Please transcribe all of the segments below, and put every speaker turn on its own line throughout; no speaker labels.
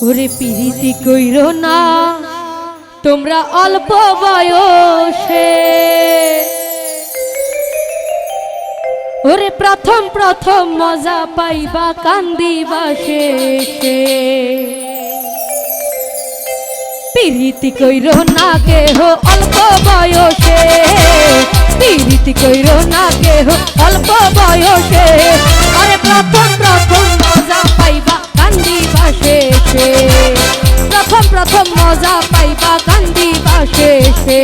ওরে পিরিতি কইরো না তোমরা অল্প বয়সে, ওরে প্রথম প্রথম মজা পাইবা কান্দিবা শেষে। পিরিতি কইরো না কেহ অল্প বয়সে, পিরিতি কইরো না কেহ অল্প বয়সে, আরে প্রথম প্রথম মজা পাইবা কান্দিবা শেষে, প্রথম প্রথম মজা পাইবা কান্দিবা শেষে।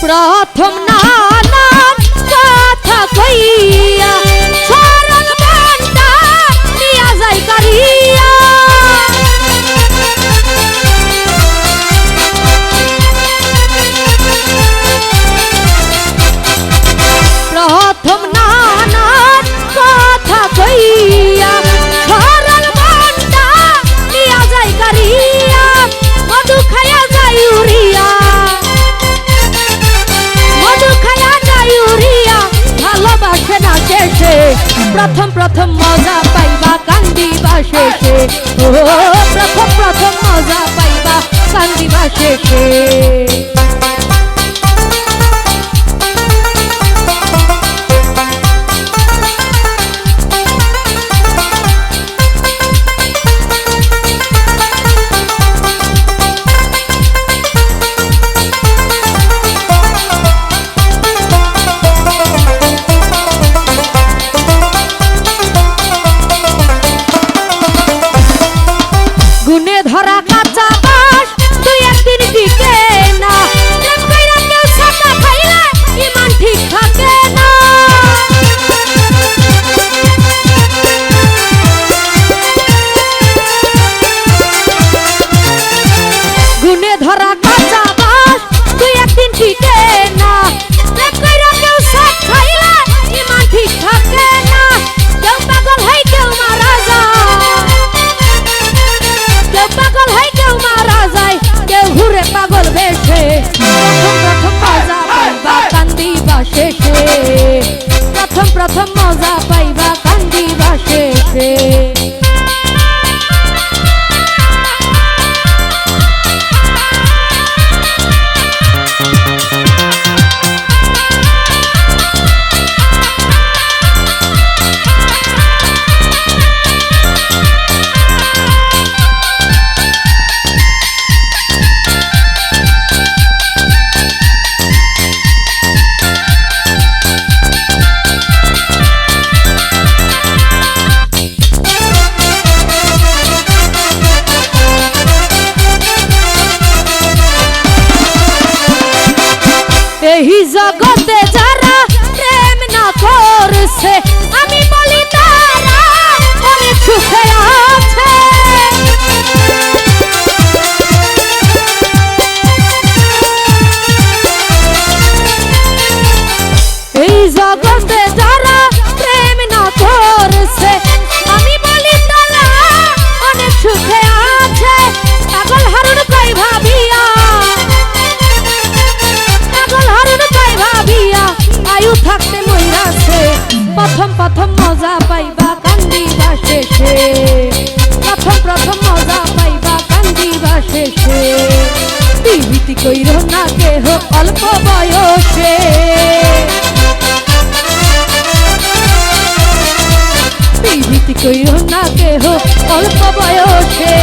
প্রথম নানা কথা কইয়া সরল মনটা নিয়া যায় কারিয়া, প্রথম নানা কথা কইয়া সরল মনটা নিয়া যায় কারিয়া, মধু খায়া যায় উড়িয়া, ভালোবাসে না শেষে, প্রথম প্রথম মজা পাইবা কান্দিবা শেষে, ও প্রথম প্রথম মজা পাইবা কান্দিবা শেষে। গুনে ধরা কাঁচা বাস তুই একদিন টিকে না, প্রেম কইরা কেউ ছাতা খাইলে ইমান ঠিক থাকে না। গুনে ধরা কাঁচা বাস তুই একদিন টিকে না, প্রেম কইরা কেউ ছাতা খাইলে ইমান ঠিক থাকে না। কেউ পাগল হয় কেউ মারা যায়, পাগল হয় কেউ মারা যায়, কেউ ঘুরে পাগল বেশে, প্রথম প্রথম মজা পাইবা কান্দিবা শেষে, প্রথম প্রথম মজা পাইবা কান্দিবা শেষে। এই জগতে যারা প্রেম না করছে আমি বলি তারা অনেক সুখে আছে, এই জগতে যারা প্রেম না করছে আমি বলি তারা অনেক সুখে আছে। পাগল হারুন কই ভাবিয়া, আয়ু থাকতে মইরাছে, প্রথম প্রথম মজা পাইবা কান্দিবা শেষে, প্রথম প্রথম মজা পাইবা কান্দিবা শেষে। পিরিতি কইরো না কেহ অল্প বয়সে, পিরিতি কইরো না কেহ অল্প বয়সে।